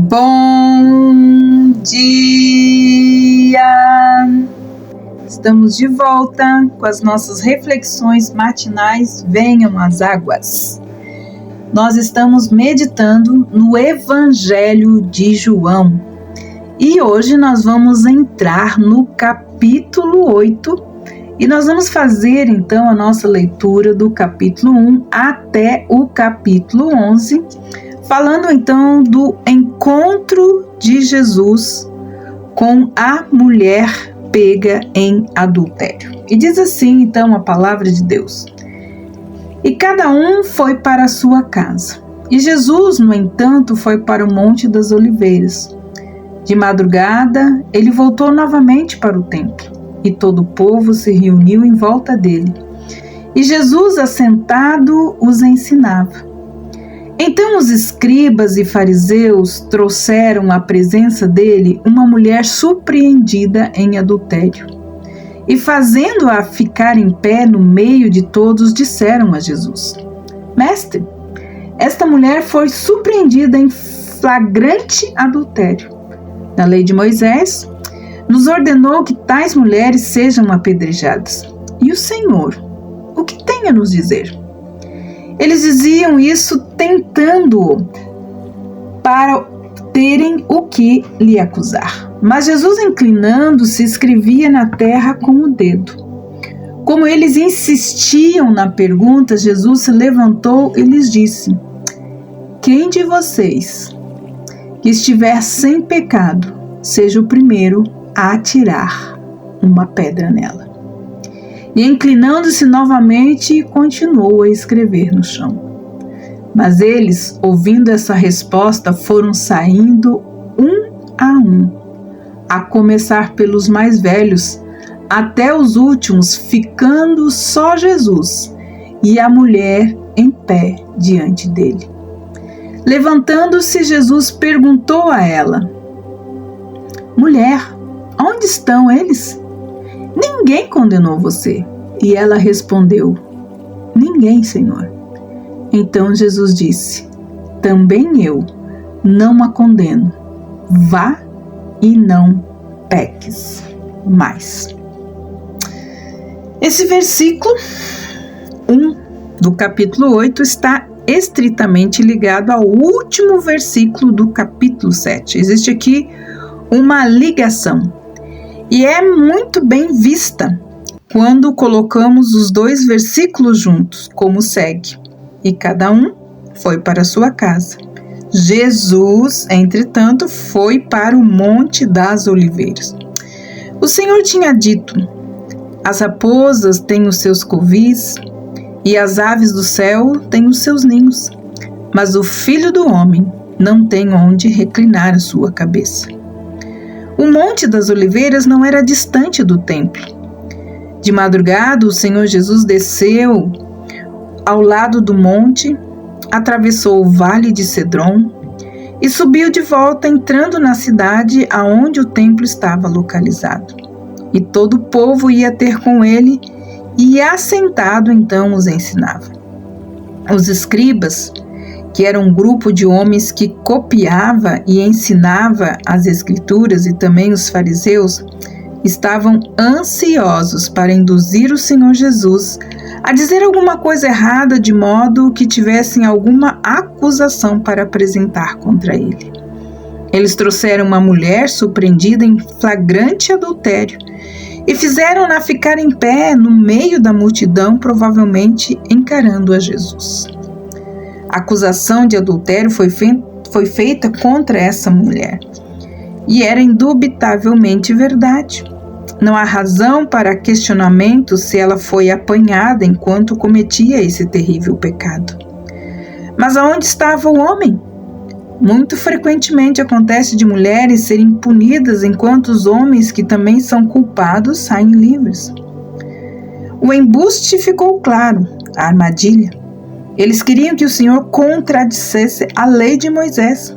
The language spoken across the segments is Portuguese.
Bom dia! Estamos de volta com as nossas reflexões matinais. Venham as águas. Nós estamos meditando no Evangelho de João e hoje nós vamos entrar no capítulo 8 e nós vamos fazer então a nossa leitura do capítulo 1 até o capítulo 11, falando então do encontro de Jesus com a mulher pega em adultério. E diz assim então a palavra de Deus: E cada um foi para a sua casa. E Jesus, no entanto, foi para o Monte das Oliveiras. De madrugada, ele voltou novamente para o templo, e todo o povo se reuniu em volta dele. E Jesus, assentado, os ensinava. Então os escribas e fariseus trouxeram à presença dele uma mulher surpreendida em adultério. E fazendo-a ficar em pé no meio de todos, disseram a Jesus: Mestre, esta mulher foi surpreendida em flagrante adultério. Na lei de Moisés, nos ordenou que tais mulheres sejam apedrejadas. E o Senhor, o que tem a nos dizer? Eles diziam isso tentando-o para terem o que lhe acusar. Mas Jesus, inclinando-se, escrevia na terra com o dedo. Como eles insistiam na pergunta, Jesus se levantou e lhes disse: Quem de vocês que estiver sem pecado, seja o primeiro a atirar uma pedra nela. E inclinando-se novamente, continuou a escrever no chão. Mas eles, ouvindo essa resposta, foram saindo um, a começar pelos mais velhos, até os últimos, ficando só Jesus e a mulher em pé diante dele. Levantando-se, Jesus perguntou a ela: Mulher, onde estão eles? Ninguém condenou você. E ela respondeu: Ninguém, Senhor. Então Jesus disse: Também eu não a condeno. Vá e não peques mais. Esse versículo 1 do capítulo 8 está estritamente ligado ao último versículo do capítulo 7. Existe aqui uma ligação e é muito bem vista quando colocamos os dois versículos juntos, como segue: E cada um foi para a sua casa. Jesus, entretanto, foi para o Monte das Oliveiras. O Senhor tinha dito: As raposas têm os seus covis e as aves do céu têm os seus ninhos, mas o Filho do Homem não tem onde reclinar a sua cabeça. O Monte das Oliveiras não era distante do templo. De madrugada, o Senhor Jesus desceu ao lado do monte, atravessou o vale de Cedron e subiu de volta, entrando na cidade aonde o templo estava localizado. E todo o povo ia ter com ele, e assentado então os ensinava. Os escribas, que era um grupo de homens que copiava e ensinava as escrituras, e também os fariseus, estavam ansiosos para induzir o Senhor Jesus a dizer alguma coisa errada, de modo que tivessem alguma acusação para apresentar contra ele. Eles trouxeram uma mulher surpreendida em flagrante adultério e fizeram-na ficar em pé no meio da multidão, provavelmente encarando a Jesus. A acusação de adultério foi feita contra essa mulher, e era indubitavelmente verdade. Não há razão para questionamento se ela foi apanhada enquanto cometia esse terrível pecado. Mas aonde estava o homem? Muito frequentemente acontece de mulheres serem punidas enquanto os homens, que também são culpados, saem livres. O embuste ficou claro, a armadilha. Eles queriam que o Senhor contradissesse a lei de Moisés.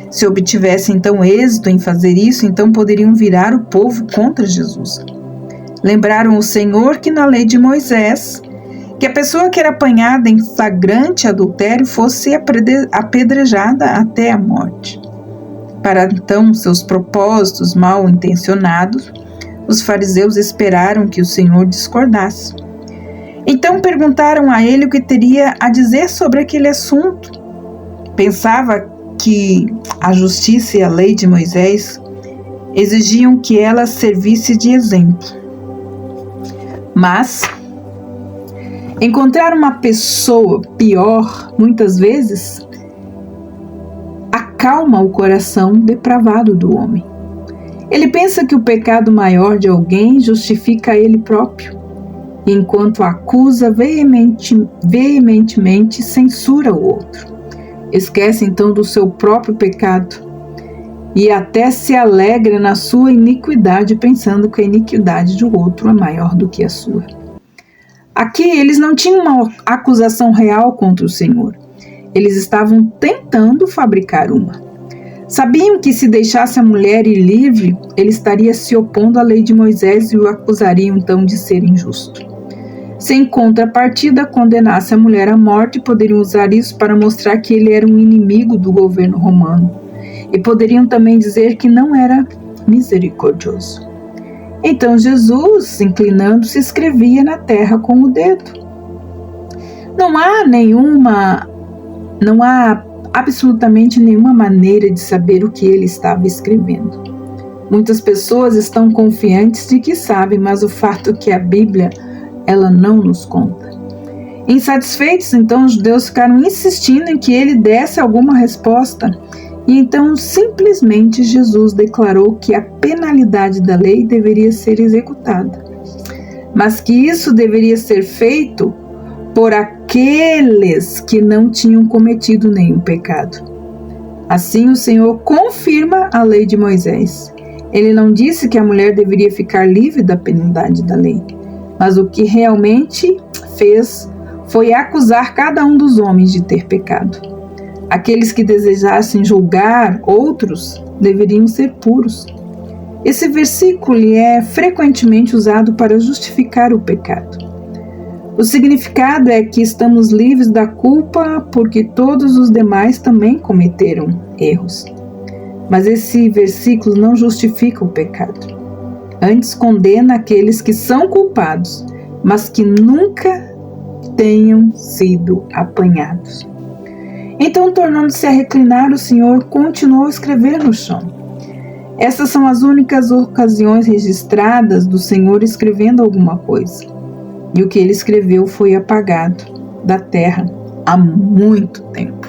Se obtivesse então êxito em fazer isso, então poderiam virar o povo contra Jesus. Lembraram o Senhor que na lei de Moisés, que a pessoa que era apanhada em flagrante adultério fosse apedrejada até a morte. Para então seus propósitos mal intencionados, os fariseus esperaram que o Senhor discordasse. Então perguntaram a ele o que teria a dizer sobre aquele assunto. Pensava que a justiça e a lei de Moisés exigiam que ela servisse de exemplo. Mas encontrar uma pessoa pior, muitas vezes, acalma o coração depravado do homem. Ele pensa que o pecado maior de alguém justifica ele próprio, enquanto acusa veementemente censura o outro. Esquece então do seu próprio pecado e até se alegra na sua iniquidade, pensando que a iniquidade do outro é maior do que a sua. Aqui eles não tinham uma acusação real contra o Senhor. Eles estavam tentando fabricar uma. Sabiam que se deixasse a mulher ir livre, ele estaria se opondo à lei de Moisés e o acusariam então de ser injusto. Se em contrapartida condenasse a mulher à morte, poderiam usar isso para mostrar que ele era um inimigo do governo romano. E poderiam também dizer que não era misericordioso. Então Jesus, inclinando-se, escrevia na terra com o dedo. Não há absolutamente nenhuma maneira de saber o que ele estava escrevendo. Muitas pessoas estão confiantes de que sabem, mas o fato é que a Bíblia, ela não nos conta. Insatisfeitos, então, os judeus ficaram insistindo em que ele desse alguma resposta. E então, simplesmente, Jesus declarou que a penalidade da lei deveria ser executada, mas que isso deveria ser feito por aqueles que não tinham cometido nenhum pecado. Assim, o Senhor confirma a lei de Moisés. Ele não disse que a mulher deveria ficar livre da penalidade da lei, mas o que realmente fez foi acusar cada um dos homens de ter pecado. Aqueles que desejassem julgar outros deveriam ser puros. Esse versículo é frequentemente usado para justificar o pecado. O significado é que estamos livres da culpa porque todos os demais também cometeram erros. Mas esse versículo não justifica o pecado. Antes condena aqueles que são culpados, mas que nunca tenham sido apanhados. Então, tornando-se a reclinar, o Senhor continuou a escrever no chão. Essas são as únicas ocasiões registradas do Senhor escrevendo alguma coisa. E o que ele escreveu foi apagado da terra há muito tempo.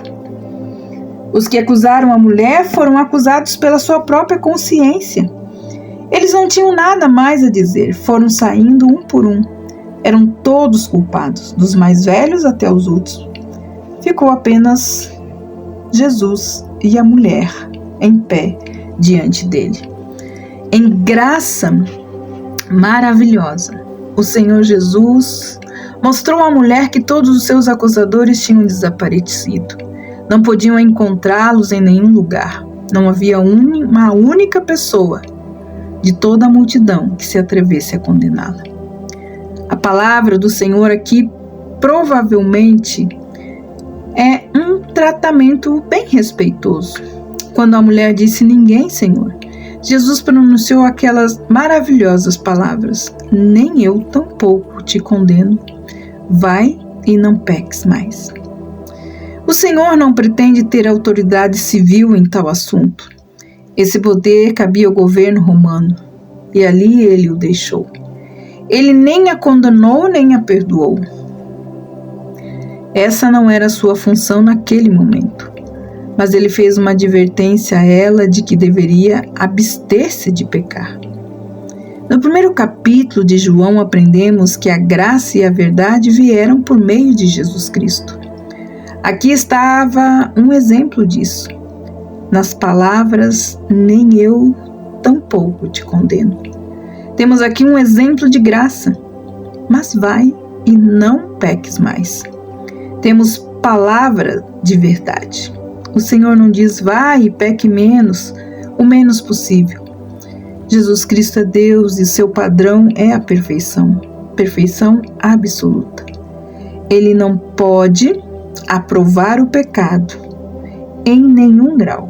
Os que acusaram a mulher foram acusados pela sua própria consciência. Eles não tinham nada mais a dizer, foram saindo um por um. Eram todos culpados, dos mais velhos até os últimos. Ficou apenas Jesus e a mulher em pé diante dele. Em graça maravilhosa, o Senhor Jesus mostrou à mulher que todos os seus acusadores tinham desaparecido. Não podiam encontrá-los em nenhum lugar. Não havia uma única pessoa de toda a multidão que se atrevesse a condená-la. A palavra do Senhor aqui provavelmente é um tratamento bem respeitoso. Quando a mulher disse: "Ninguém, Senhor", Jesus pronunciou aquelas maravilhosas palavras: "Nem eu tampouco te condeno. Vai e não peques mais." O Senhor não pretende ter autoridade civil em tal assunto. Esse poder cabia ao governo romano, e ali ele o deixou. Ele nem a condenou, nem a perdoou. Essa não era sua função naquele momento, mas ele fez uma advertência a ela de que deveria abster-se de pecar. No primeiro capítulo de João aprendemos que a graça e a verdade vieram por meio de Jesus Cristo. Aqui estava um exemplo disso. Nas palavras: "Nem eu tampouco te condeno." Temos aqui um exemplo de graça. Mas vai e não peques mais. Temos palavra de verdade. O Senhor não diz: "Vai e peque menos", o menos possível. Jesus Cristo é Deus e seu padrão é a perfeição, perfeição absoluta. Ele não pode aprovar o pecado em nenhum grau.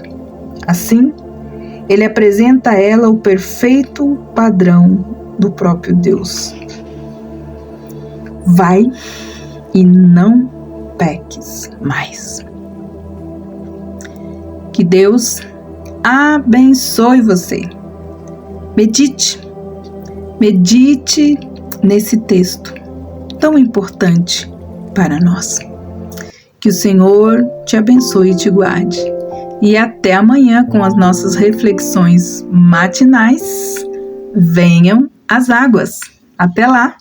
Assim, ele apresenta a ela o perfeito padrão do próprio Deus. Vai e não peques mais. Que Deus abençoe você. Medite nesse texto tão importante para nós. Que o Senhor te abençoe e te guarde. E até amanhã com as nossas reflexões matinais. Venham as águas. Até lá!